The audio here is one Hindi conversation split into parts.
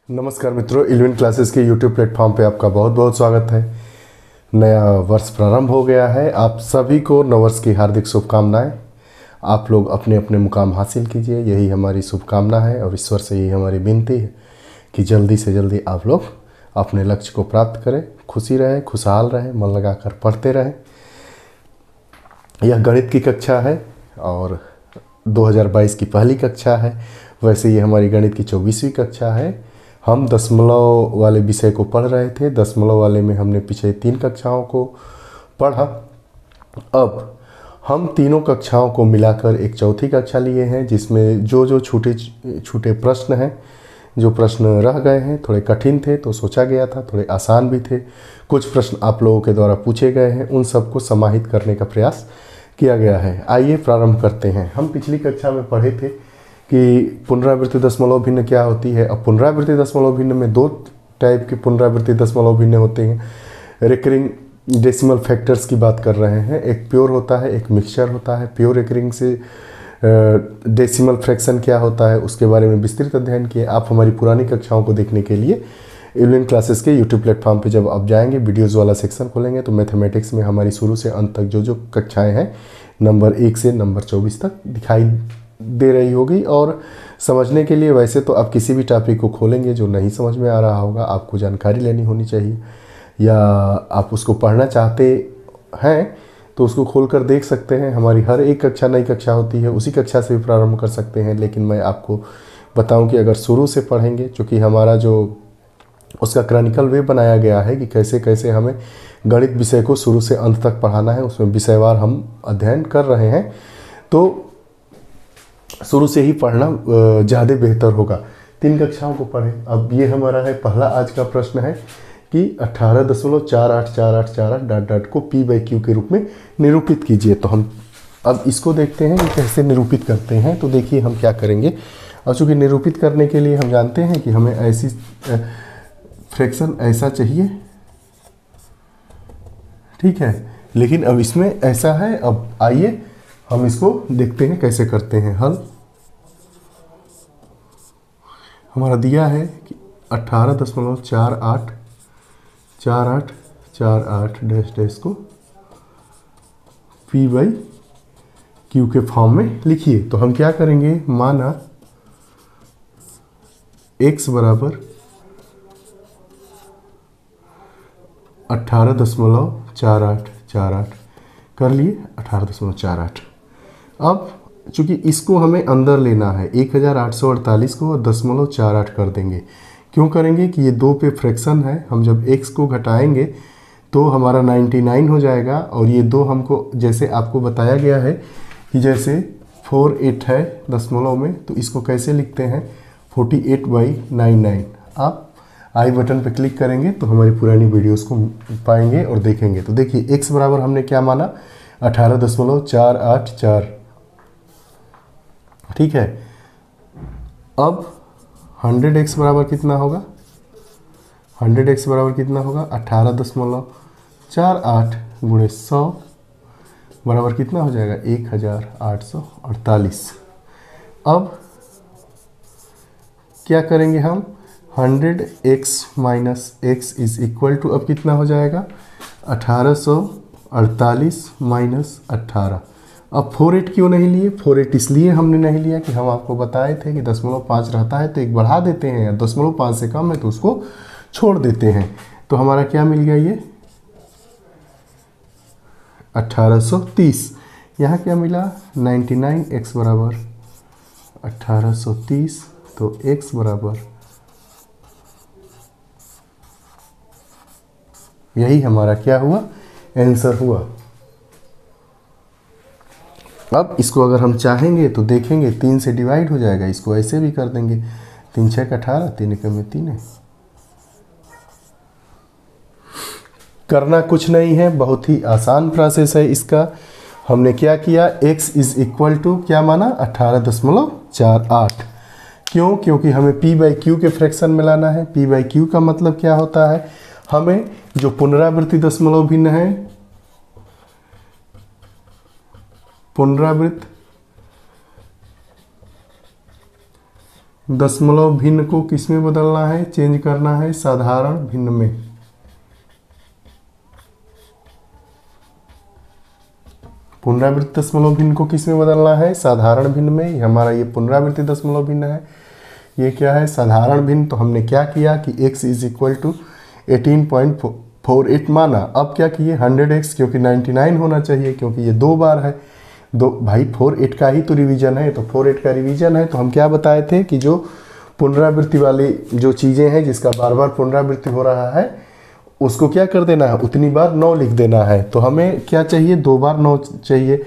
नमस्कार मित्रों, इलेवन क्लासेस के यूट्यूब प्लेटफॉर्म पे आपका बहुत बहुत स्वागत है। नया वर्ष प्रारंभ हो गया है। आप सभी को नववर्ष की हार्दिक शुभकामनाएं। आप लोग अपने अपने मुकाम हासिल कीजिए, यही हमारी शुभकामना है और ईश्वर से यही हमारी विनती है कि जल्दी से जल्दी आप लोग अपने लक्ष्य को प्राप्त करें, खुशी रहें, खुशहाल रहें, मन लगाकर पढ़ते रहें। यह गणित की कक्षा है और 2022 की पहली कक्षा है। वैसे ये हमारी गणित की 24वीं कक्षा है। हम दशमलव वाले विषय को पढ़ रहे थे। दशमलव वाले में हमने पिछले 3 कक्षाओं को पढ़ा। अब हम तीनों कक्षाओं को मिलाकर एक चौथी कक्षा लिए हैं, जिसमें जो छोटे छोटे प्रश्न हैं, जो प्रश्न रह गए हैं, थोड़े कठिन थे तो सोचा गया था, थोड़े आसान भी थे, कुछ प्रश्न आप लोगों के द्वारा पूछे गए हैं, उन सबको समाहित करने का प्रयास किया गया है। आइए प्रारंभ करते हैं। हम पिछली कक्षा में पढ़े थे कि पुनरावृत्ति दशमलव भिन्न क्या होती है। अब पुनरावृत्ति दशमलव भिन्न में 2 टाइप के पुनरावृत्ति दशमलव भिन्न होते हैं। रिकरिंग डेसिमल फैक्टर्स की बात कर रहे हैं। एक प्योर होता है, एक मिक्सचर होता है। प्योर रिकरिंग से डेसिमल फ्रैक्शन क्या होता है उसके बारे में विस्तृत अध्ययन किए। आप हमारी पुरानी कक्षाओं को देखने के लिए इलेवन क्लासेस के यूट्यूब प्लेटफॉर्म पे जब आप जाएंगे, वीडियोज़ वाला सेक्शन खोलेंगे तो मैथमेटिक्स में हमारी शुरू से अंत तक जो कक्षाएँ हैं नंबर 1 से नंबर 24 तक दिखाई दे रही होगी। और समझने के लिए वैसे तो आप किसी भी टॉपिक को खोलेंगे, जो नहीं समझ में आ रहा होगा, आपको जानकारी लेनी होनी चाहिए या आप उसको पढ़ना चाहते हैं तो उसको खोलकर देख सकते हैं। हमारी हर एक कक्षा नई कक्षा होती है, उसी कक्षा से भी प्रारंभ कर सकते हैं। लेकिन मैं आपको बताऊं कि अगर शुरू से पढ़ेंगे, चूँकि हमारा जो उसका क्रॉनिकल वे बनाया गया है कि कैसे कैसे हमें गणित विषय को शुरू से अंत तक पढ़ाना है, उसमें विषयवार हम अध्ययन कर रहे हैं, तो शुरू से ही पढ़ना ज़्यादा बेहतर होगा। 3 कक्षाओं को पढ़ें। अब ये हमारा है पहला आज का प्रश्न है कि 18.484848 डॉट डॉट को P/Q के रूप में निरूपित कीजिए। तो हम अब इसको देखते हैं कि कैसे निरूपित करते हैं। तो देखिए हम क्या करेंगे। और चूँकि निरूपित करने के लिए हम जानते हैं कि हमें ऐसी फ्रैक्शन ऐसा चाहिए, ठीक है, लेकिन अब इसमें ऐसा है। अब आइए हम इसको देखते हैं कैसे करते हैं हल। हमारा दिया है कि 18.484848 डैश डैश को P/Q के फॉर्म में लिखिए। तो हम क्या करेंगे, माना x बराबर 18.4848 कर लिए, 18.48। अब चूँकि इसको हमें अंदर लेना है, 1848 को 0.48 कर देंगे। क्यों करेंगे कि ये 2 पे फ्रैक्शन है। हम जब x को घटाएंगे तो हमारा 99 हो जाएगा। और ये 2 हमको, जैसे आपको बताया गया है कि जैसे 48 है दशमलव में, तो इसको कैसे लिखते हैं, 48/99। आप आई बटन पर क्लिक करेंगे तो हमारी पुरानी वीडियोस को पाएंगे और देखेंगे। तो देखिए x बराबर हमने क्या माना, 18.484, ठीक है। अब 100x बराबर कितना होगा, 100x बराबर कितना होगा, 18.48 गुणे 100 बराबर कितना हो जाएगा, 1848। अब क्या करेंगे हम, 100x minus x is equal to, अब कितना हो जाएगा, 1848 माइनस 18। अब 48 क्यों नहीं लिए, 48 इसलिए हमने नहीं लिया कि हम आपको बताए थे कि 0.5 रहता है तो एक बढ़ा देते हैं, या 0.5 से कम है तो उसको छोड़ देते हैं। तो हमारा क्या मिल गया, ये 1830। यहाँ क्या मिला, 99x बराबर 1830, तो x बराबर, यही हमारा क्या हुआ, आंसर हुआ। अब इसको अगर हम चाहेंगे तो देखेंगे 3 से डिवाइड हो जाएगा, इसको ऐसे भी कर देंगे, 3 6 18, 3 1 में 3 है। करना कुछ नहीं है, बहुत ही आसान प्रोसेस है इसका। हमने क्या किया, x इज इक्वल टू क्या माना, 18.48। क्यों, क्योंकि हमें P/Q के फ्रैक्शन में लाना है। P/Q का मतलब क्या होता है, हमें जो पुनरावृत्ति दशमलव भिन्न है, पुनरावृत्त दशमलव भिन्न को किस में बदलना है, चेंज करना है साधारण भिन्न में। पुनरावृत्ति दशमलव भिन्न को किस में बदलना है, साधारण भिन्न में। हमारा ये पुनरावृत्ति दशमलव भिन्न है, ये क्या है, साधारण भिन्न। तो हमने क्या किया कि x इज इक्वल टू 18.48 माना। अब क्या किए 100x, क्योंकि 99 होना चाहिए, क्योंकि ये 2 बार है। दो भाई 48 का ही तो रिवीजन है, तो 48 का रिवीजन है। तो हम क्या बताए थे कि जो पुनरावृत्ति वाली जो चीज़ें हैं जिसका बार बार पुनरावृत्ति हो रहा है उसको क्या कर देना है, उतनी बार 9 लिख देना है। तो हमें क्या चाहिए, 2 बार 9 चाहिए,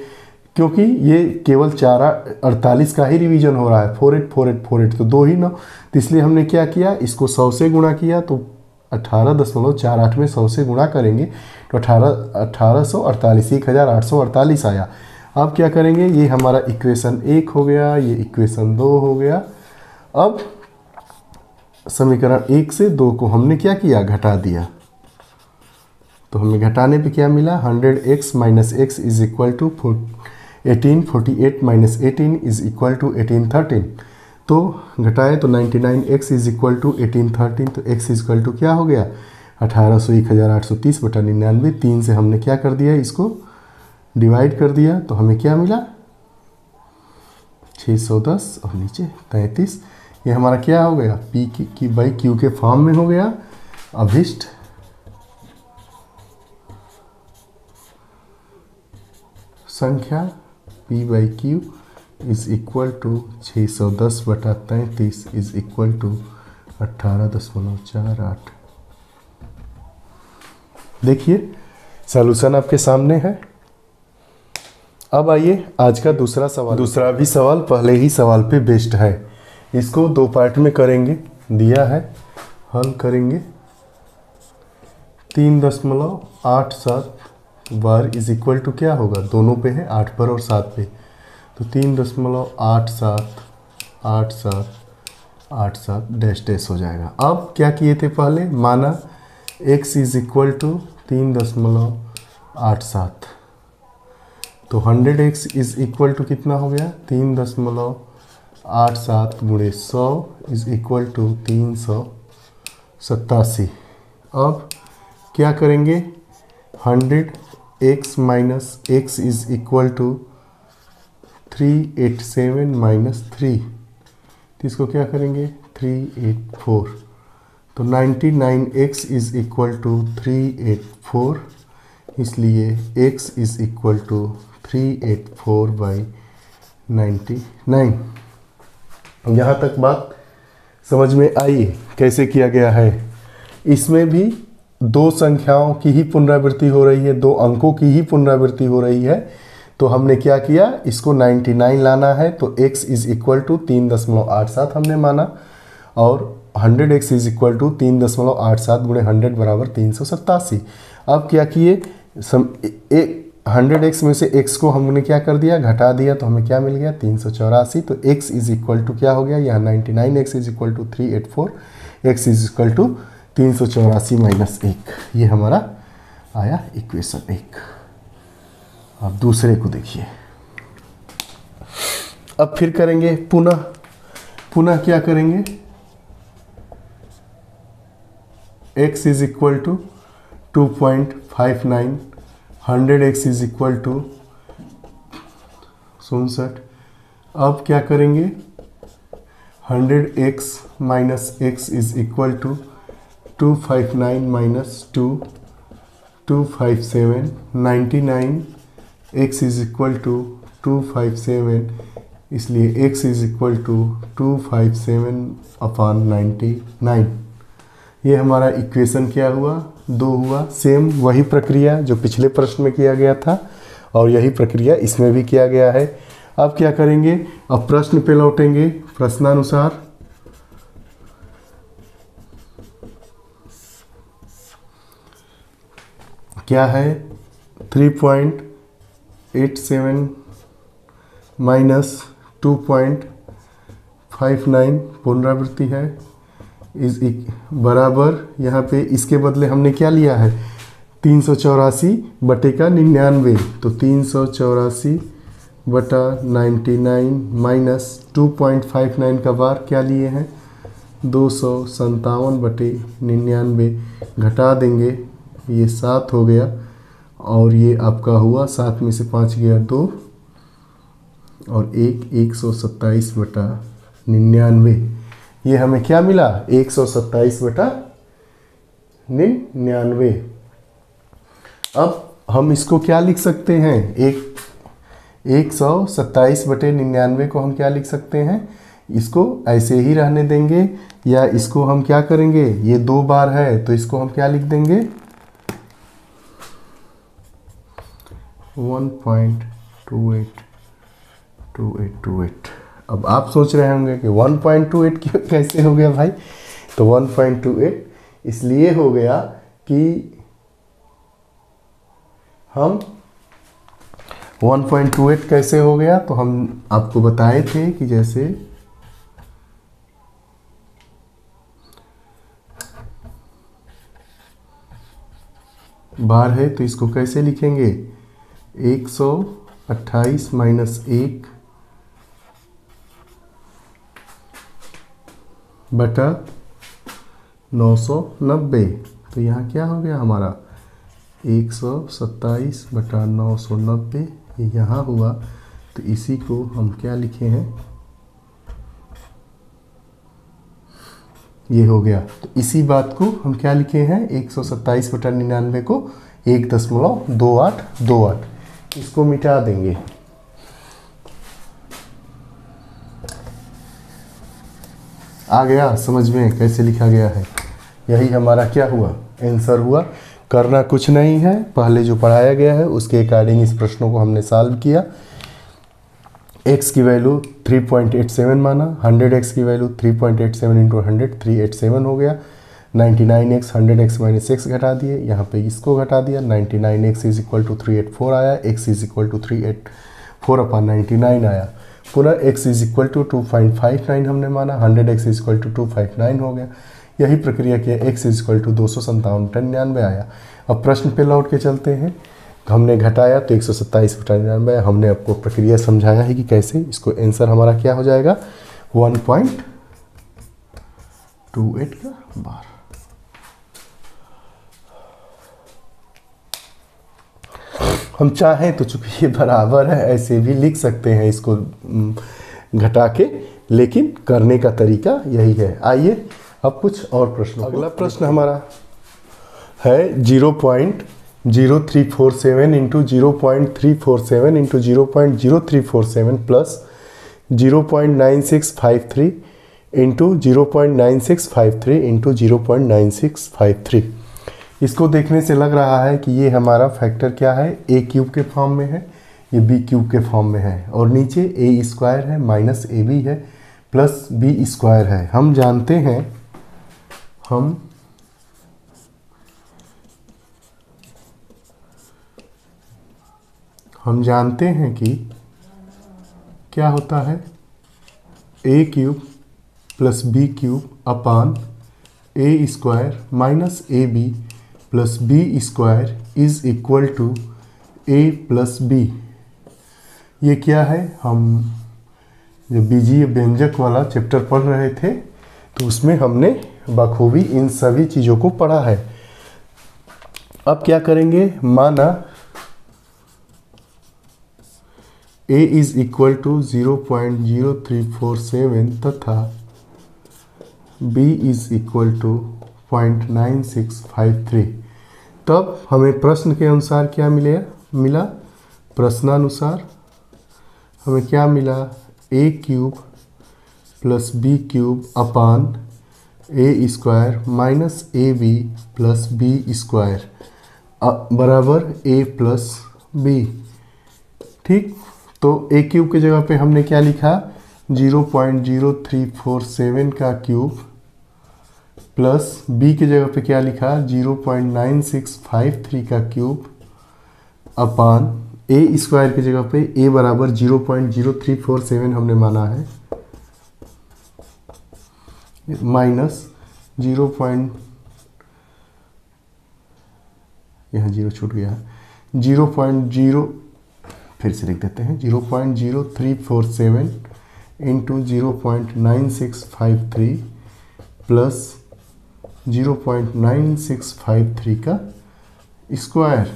क्योंकि ये केवल 48 का ही रिवीजन हो रहा है। 48 तो 2 ही 9, तो इसलिए हमने क्या किया, इसको 100 से गुणा किया। तो 18.48 में 100 से गुणा करेंगे तो 1848 1848 आया। अब क्या करेंगे, ये हमारा इक्वेशन 1 हो गया, ये इक्वेशन 2 हो गया। अब समीकरण 1 से 2 को हमने क्या किया, घटा दिया। तो हमें घटाने पे क्या मिला, 100x minus x is equal to 18, 48 minus 18 is equal to 1813। तो घटाए तो 99x इज इक्वल टू 1813। तो x इज इक्वल टू क्या हो गया, 1800 1830 बटा 99। 3 से हमने क्या कर दिया, इसको डिवाइड कर दिया। तो हमें क्या मिला, 610 और नीचे 33। ये हमारा क्या हो गया, p की बाई q के फॉर्म में हो गया। अभिष्ट संख्या p by q is equal to 610 बटा 33 इज इक्वल टू 18.48। देखिए सॉल्यूशन आपके सामने है। अब आइए आज का दूसरा सवाल। दूसरा भी सवाल पहले ही सवाल पे बेस्ड है। इसको 2 पार्ट में करेंगे, दिया है, हल करेंगे। 3.87 बार इज इक्वल टू क्या होगा, दोनों पे है, 8 पर और 7 पे। तो 3.878787 डैश डैश हो जाएगा। अब क्या किए थे पहले, माना x इज इक्वल टू 3.87। तो 100x इज इक्वल टू कितना हो गया, 3.87 गुणे 100 इज इक्वल टू 387। अब क्या करेंगे, 100x minus x is equal to 387 minus 3। तो इसको क्या करेंगे, 384। तो 99x इज इक्वल टू 384, इसलिए x is equal to 384 by 99। यहाँ तक बात समझ में आई कैसे किया गया है। इसमें भी 2 संख्याओं की ही पुनरावृत्ति हो रही है, 2 अंकों की ही पुनरावृत्ति हो रही है। तो हमने क्या किया, इसको 99 लाना है। तो x इज इक्वल टू 3.87 हमने माना, और 100x इज इक्वल टू 3.87 गुणे 100 बराबर 387। अब क्या किए, 100x में से x को हमने क्या कर दिया, घटा दिया। तो हमें क्या मिल गया, 384। तो x इज इक्वल टू क्या हो गया, यहाँ 99x is equal to 384, x is equal to 384 minus 1। ये हमारा आया इक्वेशन 1। अब दूसरे को देखिए। अब फिर करेंगे पुनः क्या करेंगे, x is equal to 2.59, 100x is equal to 67। अब क्या करेंगे, 100x minus x is equal to 259 minus 2 257। 99x is equal to 257, इसलिए x इज इक्वल टू 257/99। ये हमारा इक्वेशन क्या हुआ, 2 हुआ। सेम वही प्रक्रिया जो पिछले प्रश्न में किया गया था और यही प्रक्रिया इसमें भी किया गया है। अब क्या करेंगे, अब प्रश्न पे लौटेंगे। प्रश्नानुसार क्या है, 3.87 माइनस 2.59 पुनरावृत्ति है, इस बराबर, यहाँ पे इसके बदले हमने क्या लिया है, 384 बटे का 99। तो 384 बटा 99 माइनस 2.59 का बार क्या लिए हैं 257/99 घटा देंगे, ये 7 हो गया और ये आपका हुआ 7 में से 5 गया 2 और 127/99। ये हमें क्या मिला 127/99। अब हम इसको क्या लिख सकते हैं 127/99 को हम क्या लिख सकते हैं, इसको ऐसे ही रहने देंगे या इसको हम क्या करेंगे, ये 2 बार है तो इसको हम क्या लिख देंगे 1.282828। अब आप सोच रहे होंगे कि 1.28 कैसे हो गया भाई, तो 1.28 इसलिए हो गया कि हम 1.28 कैसे हो गया, तो हम आपको बताए थे कि जैसे बार है तो इसको कैसे लिखेंगे 128 माइनस 1 बटा 990। तो यहाँ क्या हो गया हमारा 127/990, ये यहाँ हुआ। तो इसी को हम क्या लिखे हैं, ये हो गया। तो इसी बात को हम क्या लिखे हैं 127/99 को 1.2828, इसको मिटा देंगे। आ गया समझ में कैसे लिखा गया है, यही हमारा क्या हुआ आंसर हुआ। करना कुछ नहीं है, पहले जो पढ़ाया गया है उसके अकॉर्डिंग इस प्रश्नों को हमने सॉल्व किया। x की वैल्यू 3.87 माना, 100x की वैल्यू 3.87 इंटू 100 387 हो गया। 99x 100x माइनस x घटा दिए, यहाँ पे इसको घटा दिया, 99x इज इक्वल टू 384 आया, x इज इक्वल टू 384/99 आया। पुनः x इज इक्वल टू 2.59 हमने माना, 100x इज इक्वल टू 259 हो गया। यही प्रक्रिया किया, x इज इक्वल टू 257/99 आया। अब प्रश्न पे लौट के चलते हैं, हमने घटाया तो 127/99। हमने आपको प्रक्रिया समझाया है कि कैसे, इसको आंसर हमारा क्या हो जाएगा 1.28 का बार। हम चाहें तो चूंकि ये बराबर है ऐसे भी लिख सकते हैं इसको घटा के, लेकिन करने का तरीका यही है। आइए अब कुछ और प्रश्न। अगला प्रश्न हमारा है 0.0347 into 0.347 into 0.0347 plus 0.9653 into 0.9653 into 0.9653। इसको देखने से लग रहा है कि ये हमारा फैक्टर क्या है, ए क्यूब के फॉर्म में है, ये बी क्यूब के फॉर्म में है, और नीचे ए स्क्वायर है माइनस ए बी है प्लस बी स्क्वायर है। हम जानते हैं हम जानते हैं कि क्या होता है ए cube plus B cube upon A square minus A B plus B square is equal to A plus b. ये क्या है, हम जो बीजीय व्यंजक वाला चैप्टर पढ़ रहे थे तो उसमें हमने बखूबी इन सभी चीज़ों को पढ़ा है। अब क्या करेंगे, माना a इज इक्वल टू 0.0347 तथा b इज इक्वल टू 0.9653। तब हमें प्रश्न के अनुसार क्या मिला प्रश्नानुसार हमें क्या मिला, a cube plus B cube upon A square minus A B plus B square बराबर ए प्लस बी। ठीक, तो ए क्यूब की जगह पे हमने क्या लिखा 0.0347 का क्यूब प्लस बी की जगह पे क्या लिखा 0.9653 का क्यूब अपान ए स्क्वायर की जगह पे ए बराबर 0.0347 हमने माना है माइनस 0. यहाँ 0 छूट गया 0.0 फिर से लिख देते हैं 0.0347 इंटू 0.9653 प्लस 0.9653 का स्क्वायर।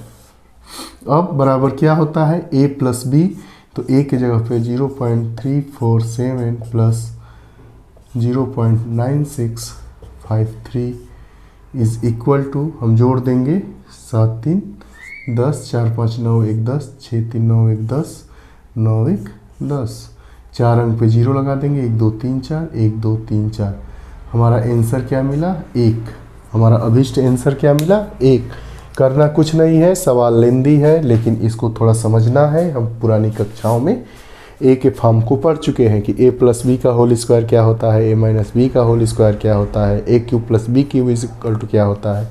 अब बराबर क्या होता है a प्लस बी, तो a की जगह पे 0.347 प्लस 0.9653 इज इक्वल टू, हम जोड़ देंगे 7 3 10, 4 5 9 1 10, 6 3 9 1 10, 9 1 10, 4 अंक पे 0 लगा देंगे, 1 2 3 4, 1 2 3 4। हमारा आंसर क्या मिला 1। हमारा अभिष्ट आंसर क्या मिला 1। करना कुछ नहीं है, सवाल लेंदी है लेकिन इसको थोड़ा समझना है। हम पुरानी कक्षाओं में ए के फॉर्म को पढ़ चुके हैं कि ए प्लस बी का होल स्क्वायर क्या होता है, ए माइनस बी का होल स्क्वायर क्या होता है, ए cube plus B cube is equal to क्या होता है,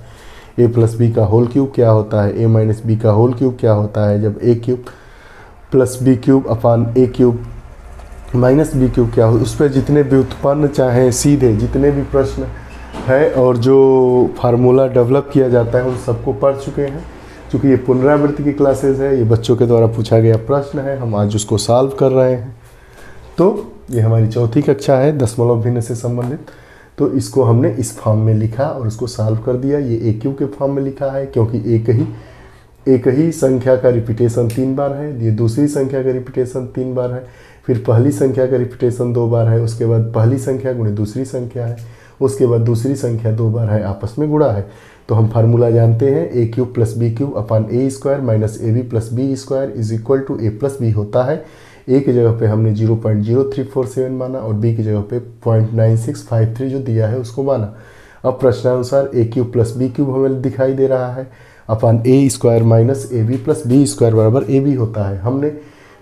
ए प्लस बी का होल क्यूब क्या होता है, ए माइनस बी का होल क्यूब क्या होता है, जब A cube plus B cube upon A cube minus B cube क्या हो। उस पर जितने भी उत्पन्न चाहे सीधे जितने भी प्रश्न है और जो फार्मूला डेवलप किया जाता है उन सबको पढ़ चुके हैं। क्योंकि ये पुनरावृत्ति की क्लासेस है, ये बच्चों के द्वारा पूछा गया प्रश्न है, हम आज उसको सॉल्व कर रहे हैं। तो ये हमारी चौथी कक्षा है दशमलव भिन्न से संबंधित। तो इसको हमने इस फॉर्म में लिखा और उसको सॉल्व कर दिया। ये ए क्यू के फॉर्म में लिखा है क्योंकि एक ही संख्या का रिपीटेशन 3 बार है, ये दूसरी संख्या का रिपीटेशन 3 बार है, फिर पहली संख्या का रिपीटेशन 2 बार है, उसके बाद पहली संख्या गुणे दूसरी संख्या है, उसके बाद दूसरी संख्या 2 बार है, आपस में गुणा है। तो हम फार्मूला जानते हैं A cube plus B cube upon A square minus A B plus B square is equal to A plus B होता है। ए की जगह पे हमने 0.0347 माना और बी की जगह पे 0.9653 जो दिया है उसको माना। अब प्रश्नानुसार A cube plus B cube हमें दिखाई दे रहा है upon A square minus A B plus B square बराबर ए बी होता है। हमने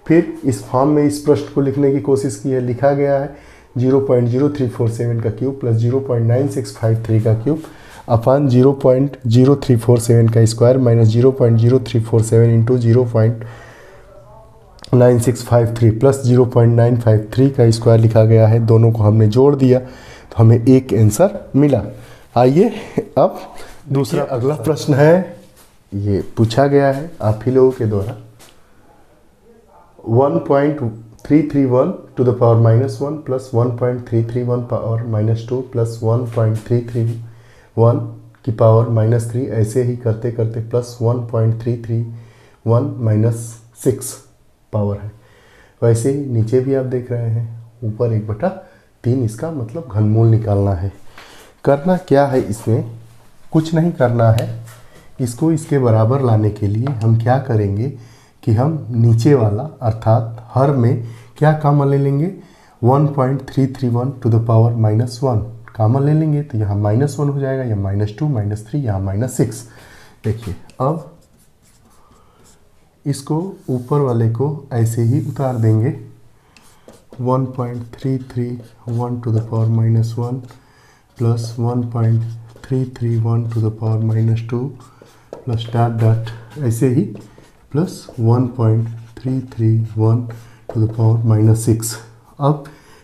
फिर इस फॉर्म में इस प्रश्न को लिखने की कोशिश की है। लिखा गया है 0.0347 का क्यूब प्लस 0.9653 का क्यूब अपान 0.0347 का स्क्वायर माइनस 0.0347 इंटू 0.9653 प्लस 0.953 का स्क्वायर लिखा गया है। दोनों को हमने जोड़ दिया तो हमें एक आंसर मिला। आइए अब दूसरा अगला प्रश्न है, ये पूछा गया है आप ही लोगों के द्वारा। 1.331 to the power minus 1 plus 1.331 power minus 2 plus 1.331 की पावर माइनस 3 ऐसे ही करते करते प्लस 1.331 माइनस 6 पावर है। वैसे ही नीचे भी आप देख रहे हैं ऊपर 1/3 इसका मतलब घनमूल निकालना है। करना क्या है, इसमें कुछ नहीं करना है। इसको इसके बराबर लाने के लिए हम क्या करेंगे कि हम नीचे वाला अर्थात हर में क्या कॉमन ले लेंगे 1.331 to the power minus 1 common ले लेंगे तो यहाँ -1 हो जाएगा, या -2 -3 यहाँ -6। देखिए अब इसको ऊपर वाले को ऐसे ही उतार देंगे 1.331 to the power minus 1 plus 1.331 to the power minus 2 plus dot ऐसे ही plus 1.331 to the power minus 6। अब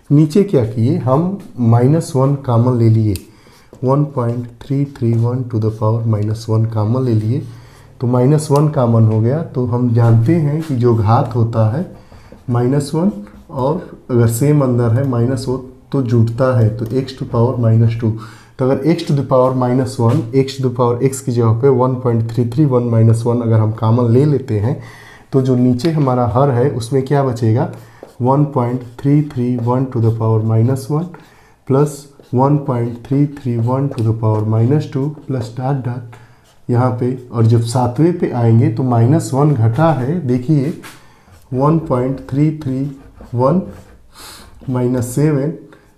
नीचे क्या किए, हम -1 कॉमन ले लिए, 1.331 to the power minus 1 common ले लिए तो -1 कॉमन हो गया। तो हम जानते हैं कि जो घात होता है -1 और अगर सेम अंदर है माइनस हो तो जुटता है, तो x टू पावर -2। तो अगर x to the power -1 x to the power x की जगह पे 1.331 -1 अगर हम कॉमन ले लेते हैं तो जो नीचे हमारा हर है उसमें क्या बचेगा 1.331 to the power -1 plus 1.331 to the power -2 plus dot यहाँ पे। और जब सातवें पे आएंगे तो -1 घटा है, देखिए 1.331 -7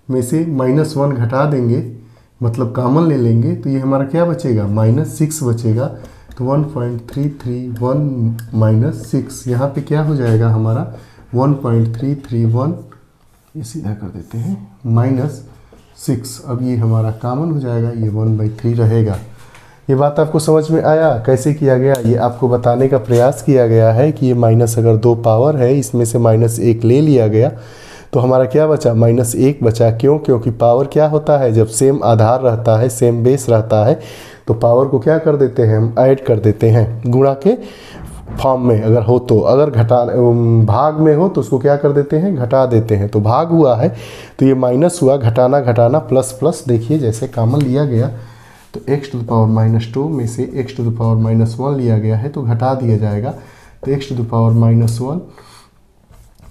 में से -1 घटा देंगे मतलब कॉमन ले लेंगे तो ये हमारा क्या बचेगा -6 बचेगा। तो 1.331 -6 यहाँ पे क्या हो जाएगा हमारा 1.331, ये सीधा कर देते हैं -6। अब ये हमारा कॉमन हो जाएगा, ये 1/3 रहेगा। ये बात आपको समझ में आया कैसे किया गया, ये आपको बताने का प्रयास किया गया है कि ये माइनस अगर 2 पावर है इसमें से -1 ले लिया गया तो हमारा क्या बचा -1 बचा। क्यों? क्योंकि पावर क्या होता है, जब सेम आधार रहता है सेम बेस रहता है तो पावर को क्या कर देते हैं हम ऐड कर देते हैं, गुणा के फॉर्म में अगर हो तो, अगर भाग में हो तो उसको क्या कर देते हैं, घटा देते हैं। तो भाग हुआ है तो ये माइनस हुआ, घटाना घटाना प्लस प्लस, देखिए जैसे कॉमन लिया गया तो x⁻² में से x⁻1 लिया गया है तो घटा दिया जाएगा। तो x⁻1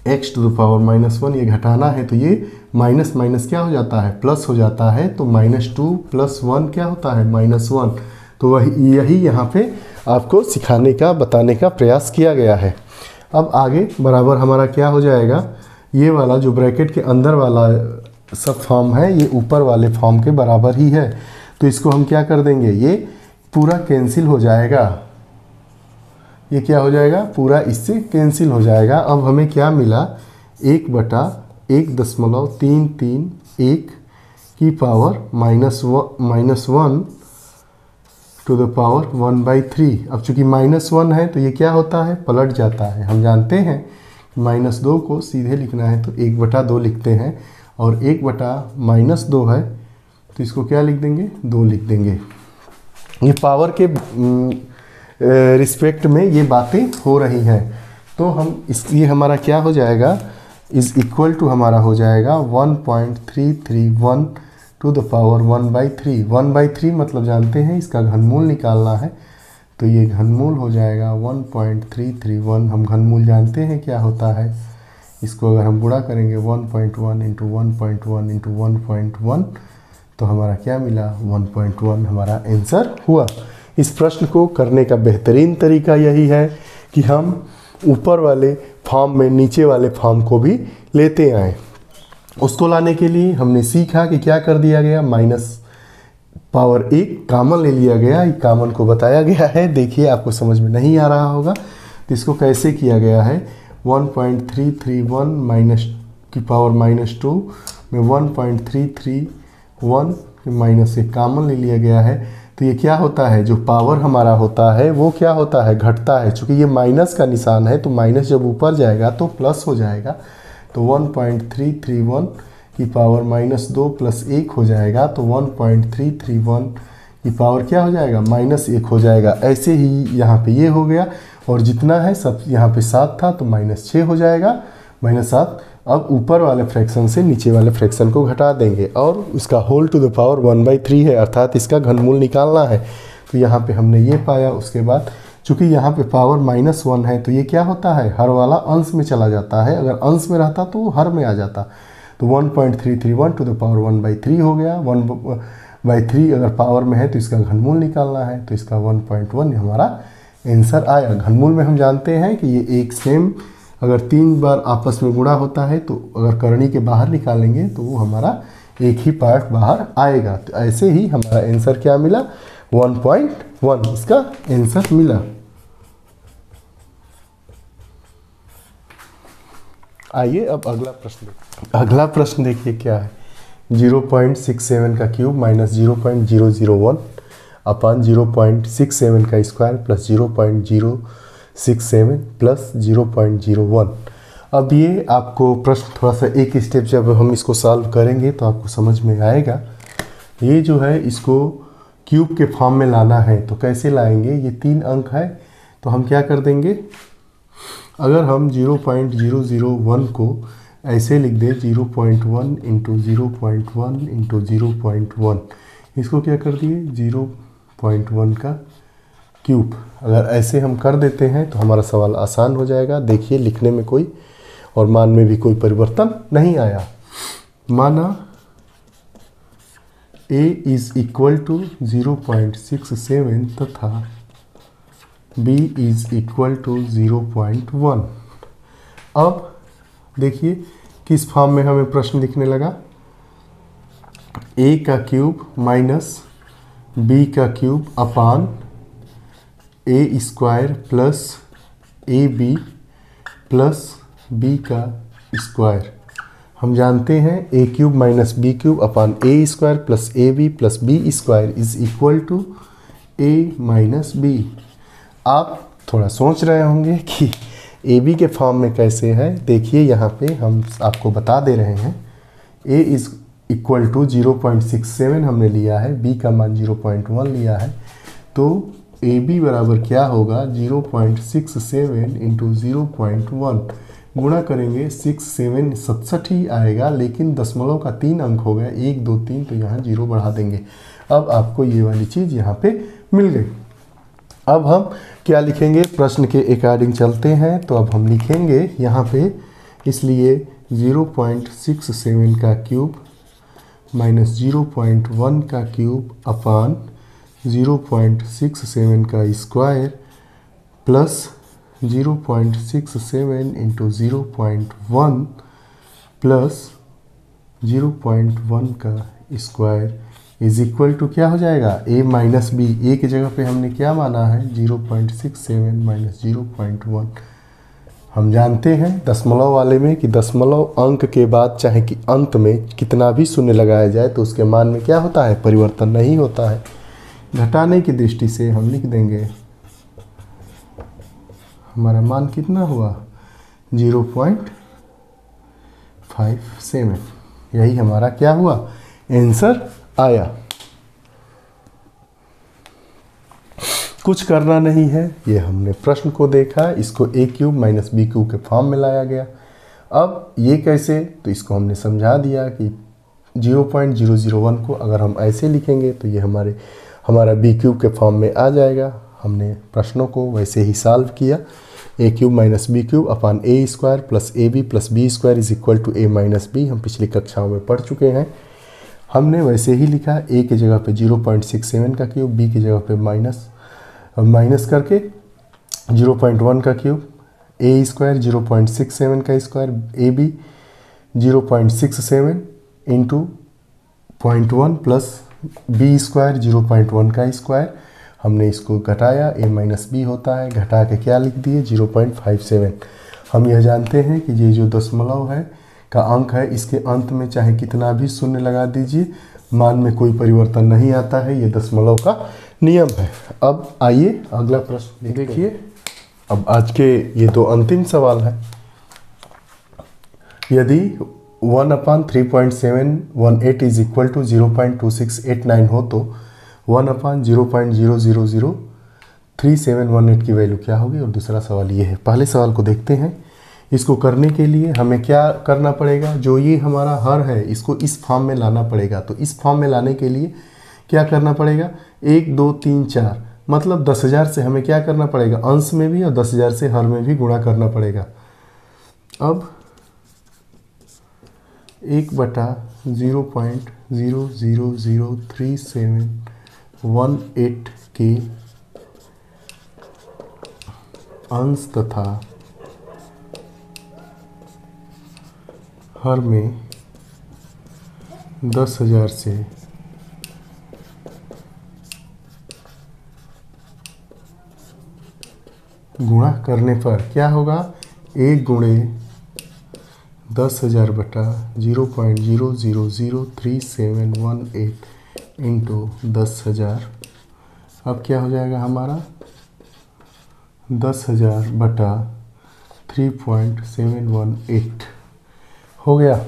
x⁻1 ये घटाना है तो ये माइनस माइनस क्या हो जाता है, प्लस हो जाता है। तो -2 + 1 क्या होता है, -1। तो वही यही यहाँ पे आपको सिखाने का, बताने का प्रयास किया गया है। अब आगे बराबर हमारा क्या हो जाएगा, ये वाला जो ब्रैकेट के अंदर वाला सब फॉर्म है ये ऊपर वाले फॉर्म के बराबर ही है। तो इसको हम क्या कर देंगे, ये पूरा कैंसिल हो जाएगा, ये क्या हो जाएगा, पूरा इससे कैंसिल हो जाएगा। अब हमें क्या मिला, 1/1.331 की पावर -1 टू द पावर 1/3। अब चूंकि -1 है तो ये क्या होता है, पलट जाता है। हम जानते हैं -2 को सीधे लिखना है तो 1/2 लिखते हैं, और 1/-2 है तो इसको क्या लिख देंगे, 2 लिख देंगे। ये पावर के रिस्पेक्ट में ये बातें हो रही हैं। तो हम ये हमारा क्या हो जाएगा, इज इक्वल टू हमारा हो जाएगा 1.331 टू द पावर 1/3। 1/3 मतलब जानते हैं इसका घनमूल निकालना है, तो ये घनमूल हो जाएगा 1.331। हम घनमूल जानते हैं क्या होता है, इसको अगर हम गुणा करेंगे 1.1 इंटू 1.1 इंटू 1.1 तो हमारा क्या मिला, 1.1 हमारा आंसर हुआ। इस प्रश्न को करने का बेहतरीन तरीका यही है कि हम ऊपर वाले फॉर्म में नीचे वाले फॉर्म को भी लेते आएँ। उसको लाने के लिए हमने सीखा कि क्या कर दिया गया, -1 कॉमन ले लिया गया, ये कॉमन को बताया गया है। देखिए आपको समझ में नहीं आ रहा होगा तो इसको कैसे किया गया है, 1.331 -2 में 1.331 -1 कॉमन ले लिया गया है। तो ये क्या होता है, जो पावर हमारा होता है वो क्या होता है, घटता है। चूँकि ये माइनस का निशान है तो माइनस जब ऊपर जाएगा तो प्लस हो जाएगा। तो 1.331 की पावर -2 + 1 हो जाएगा, तो 1.331 की पावर क्या हो जाएगा, -1 हो जाएगा। ऐसे ही यहाँ पे ये हो गया, और जितना है सब यहाँ पे 7 था तो -6 हो जाएगा, -7। अब ऊपर वाले फ्रैक्शन से नीचे वाले फ्रैक्शन को घटा देंगे, और उसका होल टू द पावर 1/3 है, अर्थात इसका घनमूल निकालना है। तो यहाँ पे हमने ये पाया। उसके बाद चूँकि यहाँ पे पावर -1 है तो ये क्या होता है, हर वाला अंश में चला जाता है, अगर अंश में रहता तो वो हर में आ जाता। तो 1.331 टू द पावर 1/3 हो गया। 1/3 अगर पावर में है तो इसका घनमूल निकालना है, तो इसका 1.1 हमारा आंसर आया। घनमूल में हम जानते हैं कि ये एक सेम अगर 3 बार आपस में गुणा होता है तो अगर करनी के बाहर निकालेंगे तो वो हमारा एक ही पार्ट बाहर आएगा। तो ऐसे ही हमारा आंसर क्या मिला, 1.1 इसका आंसर मिला। आइए अब अगला प्रश्न देखिए। अगला प्रश्न देखिए क्या है, 0.67 का क्यूब -0.001 अपॉन 0.67 का स्क्वायर प्लस 0.067 प्लस 0.01। अब ये आपको प्रश्न थोड़ा सा एक स्टेप जब हम इसको सॉल्व करेंगे तो आपको समझ में आएगा। ये जो है इसको क्यूब के फॉर्म में लाना है तो कैसे लाएंगे, ये 3 अंक है तो हम क्या कर देंगे, अगर हम 0.001 को ऐसे लिख दें 0.1 इंटू 0.1 इंटू 0.1, इसको क्या कर दिए 0.1 का क्यूब। अगर ऐसे हम कर देते हैं तो हमारा सवाल आसान हो जाएगा। देखिए लिखने में कोई और मान में भी कोई परिवर्तन नहीं आया। माना a इज इक्वल टू 0.67 तथा b इज इक्वल टू 0.1। अब देखिए किस फॉर्म में हमें प्रश्न लिखने लगा, a का क्यूब माइनस b का cube upon a square plus ab plus b का स्क्वायर। हम जानते हैं a cube minus b cube upon a square plus ab plus b square is equal to a minus b। आप थोड़ा सोच रहे होंगे कि ab के फॉर्म में कैसे है। देखिए यहाँ पे हम आपको बता दे रहे हैं a इज इक्वल टू 0.67 हमने लिया है, b का मान 0.1 लिया है, तो ए बी बराबर क्या होगा 0.67 इंटू 0.1 गुणा करेंगे 67 67 ही आएगा, लेकिन दशमलव का 3 अंक हो गया 1 2 3, तो यहाँ 0 बढ़ा देंगे। अब आपको ये वाली चीज़ यहाँ पे मिल गई। अब हम क्या लिखेंगे, प्रश्न के अकॉर्डिंग चलते हैं। तो अब हम लिखेंगे यहाँ पे, इसलिए 0.67 का क्यूब माइनस 0.1 का क्यूब अपान 0.67 का स्क्वायर प्लस 0.67 इंटू 0.1 प्लस 0.1 का स्क्वायर इज इक्वल टू क्या हो जाएगा, a माइनस बी। ए की जगह पे हमने क्या माना है 0.67 माइनस 0.1। हम जानते हैं दशमलव वाले में कि दशमलव अंक के बाद चाहे कि अंत में कितना भी शून्य लगाया जाए तो उसके मान में क्या होता है, परिवर्तन नहीं होता है। घटाने की दृष्टि से हम लिख देंगे हमारा मान कितना हुआ 0.57। यही हमारा क्या हुआ, आंसर आया। कुछ करना नहीं है, ये हमने प्रश्न को देखा, इसको ए क्यूब माइनस बी क्यूब के फॉर्म में लाया गया। अब ये कैसे, तो इसको हमने समझा दिया कि 0.001 को अगर हम ऐसे लिखेंगे तो ये हमारा बी क्यूब के फॉर्म में आ जाएगा। हमने प्रश्नों को वैसे ही सॉल्व किया, A cube minus B cube upon A square plus A B plus B square is equal to A minus B. हम पिछली कक्षाओं में पढ़ चुके हैं। हमने वैसे ही लिखा, ए की जगह पे 0.67 का क्यूब, बी की जगह पे माइनस करके 0.1 का क्यूब, ए स्क्वायर 0.67 का square, a b 0.67 into 0.1 plus B square 0.1 का स्क्वायर। हमने इसको घटाया, ए माइनस बी होता है, घटा के क्या लिख दिए 0.57। हम यह जानते हैं कि ये जो दशमलव है का अंक है, इसके अंत में चाहे कितना भी शून्य लगा दीजिए, मान में कोई परिवर्तन नहीं आता है। ये दशमलव का नियम है। अब आइए अगला प्रश्न देखिए। अब आज के ये दो अंतिम सवाल है। यदि 1/3.718 इज इक्वल टू 0.2689 हो तो 1/0.0003718 की वैल्यू क्या होगी। और दूसरा सवाल ये है। पहले सवाल को देखते हैं। इसको करने के लिए हमें क्या करना पड़ेगा, जो ये हमारा हर है इसको इस फॉर्म में लाना पड़ेगा। तो इस फॉर्म में लाने के लिए क्या करना पड़ेगा, 1 2 3 4 मतलब 10,000 से हमें क्या करना पड़ेगा, अंश में भी और 10,000 से हर में भी गुणा करना पड़ेगा। अब 1/0.0003718 के अंश तथा हर में 10,000 से गुणा करने पर क्या होगा, 1 गुणे 10,000 बटा 0.0003718 इंटू 10,000। अब क्या हो जाएगा हमारा 10,000 बटा 3.718 हो गया।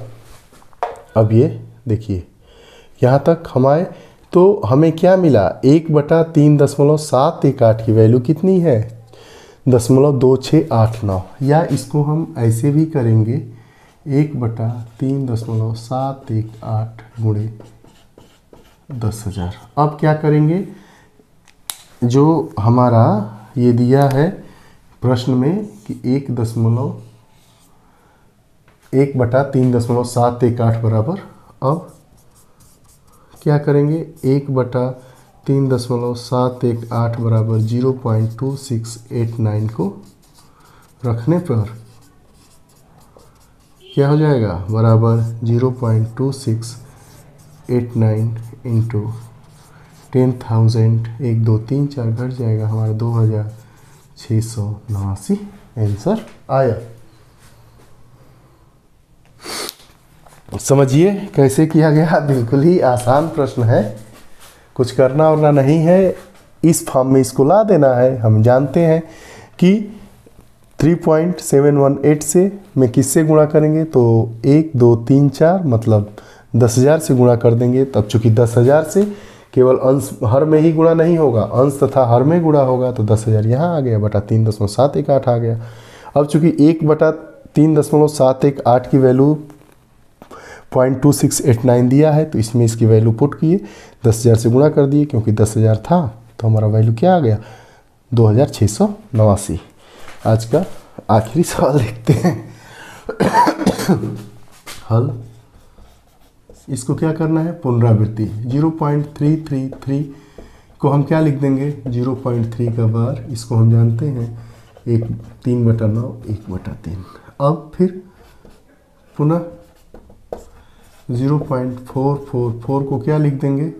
अब ये देखिए यहाँ तक हम आए तो हमें क्या मिला, 1/3.718 की वैल्यू कितनी है 0.2689। या इसको हम ऐसे भी करेंगे 1/3.718 गुणे 10,000। अब क्या करेंगे, जो हमारा ये दिया है प्रश्न में कि 1/3.718 बराबर, अब क्या करेंगे 1/3.718 बराबर 0.2689 को रखने पर क्या हो जाएगा, बराबर 0.2689 इंटू 10,000, 1 2 3 4 घट जाएगा हमारा 2,689 आंसर आया। समझिए कैसे किया गया, बिल्कुल ही आसान प्रश्न है, कुछ करना वरना नहीं है, इस फॉर्म में इसको ला देना है। हम जानते हैं कि 3.718 से में किससे गुणा करेंगे, तो 1 2 3 4 मतलब 10,000 से गुणा कर देंगे। तब चूँकि 10,000 से केवल अंश हर में ही गुणा नहीं होगा, अंश तथा हर में गुणा होगा, तो 10,000 यहाँ आ गया बटा 3.718 आ गया। अब चूंकि 1/3.718 की वैल्यू 0.2689 दिया है, तो इसमें इसकी वैल्यू पुट किए, 10,000 से गुणा कर दिए, क्योंकि 10,000 था तो हमारा वैल्यू क्या आ गया 2,689। आज का आखिरी सवाल देखते हैं। हल, इसको क्या करना है, पुनरावृत्ति। 0.333 को हम क्या लिख देंगे, 0.3 का बार, इसको हम जानते हैं 3/9 1/3। अब फिर पुनः 0.444 को क्या लिख देंगे,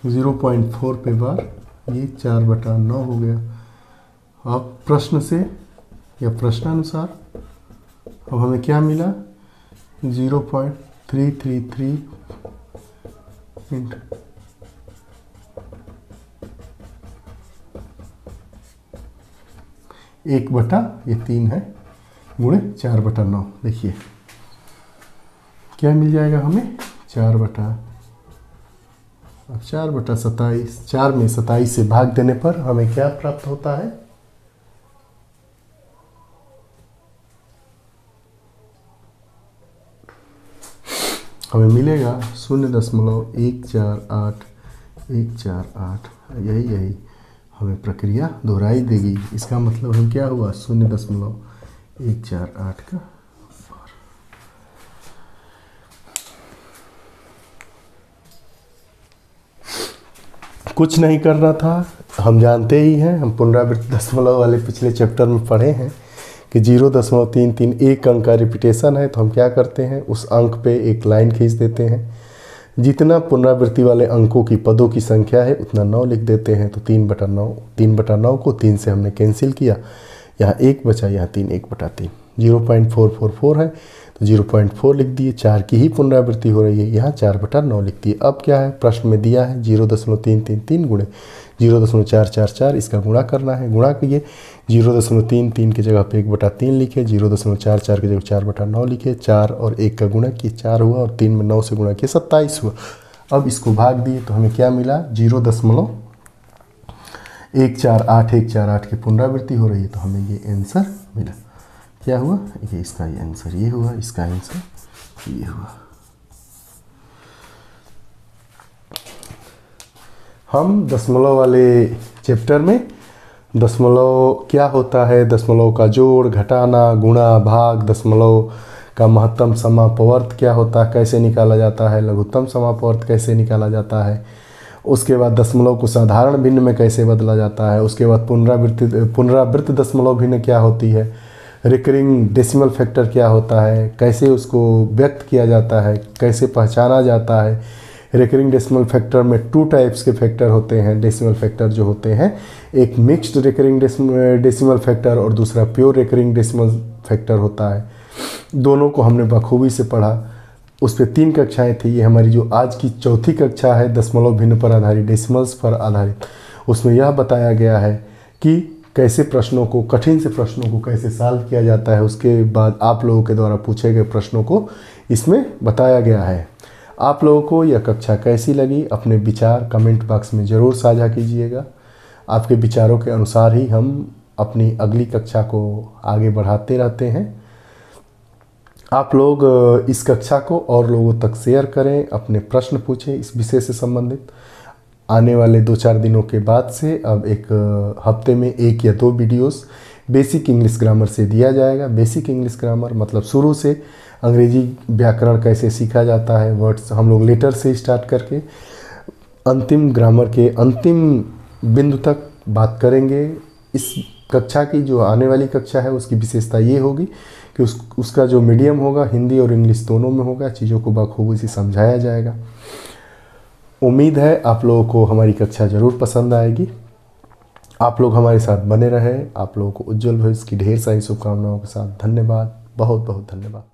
0.4 पे बार, ये 4/9 हो गया। अब प्रश्न से या प्रश्नानुसार अब हमें क्या मिला, 0.333 1/3 है गुणे 4/9। देखिए क्या मिल जाएगा हमें, 4/27, 4 में 27 से भाग देने पर हमें क्या प्राप्त होता है, हमें मिलेगा 0.148 यही हमें प्रक्रिया दोहराई देगी। इसका मतलब हम क्या हुआ, 0.148 का बार। कुछ नहीं करना था, हम जानते ही हैं, हम पुनरावृत्ति दशमलव वाले पिछले चैप्टर में पढ़े हैं कि 0.33 एक अंक का रिपीटेशन है, तो हम क्या करते हैं, उस अंक पे एक लाइन खींच देते हैं, जितना पुनरावृत्ति वाले अंकों की पदों की संख्या है उतना 9 लिख देते हैं। तो 3/9 को 3 से हमने कैंसिल किया, यहाँ 1 बचा, यहाँ 3 1/3। 0.444 है तो 0.4 लिख दिए, 4 की ही पुनरावृत्ति हो रही है, यहाँ 4/9 लिख दिए। अब क्या है, प्रश्न में दिया है 0.333 गुणे 0.444, इसका गुणा करना है, गुणा किए, 0.33 की जगह पे 1/3 लिखे, 0.44 की जगह 4/9 लिखे, 4 और 1 का गुणा किए 4 हुआ, और 3 में 9 से गुणा किए 27 हुआ। अब इसको भाग दिए तो हमें क्या मिला, 0.148 की पुनरावृत्ति हो रही है, तो हमें ये आंसर मिला। क्या हुआ, ये इसका ये आंसर ये हुआ, इसका आंसर ये हुआ। हम दशमलव वाले चैप्टर में दशमलव क्या होता है, दशमलव का जोड़, घटाना, गुणा, भाग, दशमलव का महत्तम समापवर्त क्या होता है, कैसे निकाला जाता है, लघुत्तम समापवर्त कैसे निकाला जाता है, उसके बाद दशमलव को साधारण भिन्न में कैसे बदला जाता है, उसके बाद पुनरावृत्त दशमलव भिन्न क्या होती है, रिकरिंग डेसिमल फैक्टर क्या होता है, कैसे उसको व्यक्त किया जाता है, कैसे पहचाना जाता है। रिकरिंग डेसिमल फैक्टर में 2 टाइप्स के फैक्टर होते हैं, डेसिमल फैक्टर जो होते हैं, एक मिक्स्ड रिकरिंग डेसिमल फैक्टर और दूसरा प्योर रिकरिंग डेसिमल फैक्टर होता है। दोनों को हमने बखूबी से पढ़ा, उस पर 3 कक्षाएँ थी। ये हमारी जो आज की चौथी कक्षा है दशमलव भिन्न पर आधारित, डेसिमल्स पर आधारित, उसमें यह बताया गया है कि कैसे प्रश्नों को, कठिन से प्रश्नों को कैसे सॉल्व किया जाता है। उसके बाद आप लोगों के द्वारा पूछे गए प्रश्नों को इसमें बताया गया है। आप लोगों को यह कक्षा कैसी लगी, अपने विचार कमेंट बॉक्स में ज़रूर साझा कीजिएगा। आपके विचारों के अनुसार ही हम अपनी अगली कक्षा को आगे बढ़ाते रहते हैं। आप लोग इस कक्षा को और लोगों तक शेयर करें, अपने प्रश्न पूछें इस विषय से संबंधित। आने वाले 2-4 दिनों के बाद से अब एक हफ्ते में 1 या 2 वीडियोस बेसिक इंग्लिश ग्रामर से दिया जाएगा। बेसिक इंग्लिश ग्रामर मतलब शुरू से अंग्रेजी व्याकरण कैसे सीखा जाता है, वर्ड्स हम लोग लेटर से स्टार्ट करके अंतिम ग्रामर के अंतिम बिंदु तक बात करेंगे। इस कक्षा की जो आने वाली कक्षा है उसकी विशेषता ये होगी कि उसका जो मीडियम होगा हिंदी और इंग्लिश दोनों में होगा, चीज़ों को बखूबी से समझाया जाएगा। उम्मीद है आप लोगों को हमारी कक्षा ज़रूर पसंद आएगी। आप लोग हमारे साथ बने रहें। आप लोगों को उज्जवल भविष्य की ढेर सारी शुभकामनाओं के साथ धन्यवाद, बहुत बहुत धन्यवाद।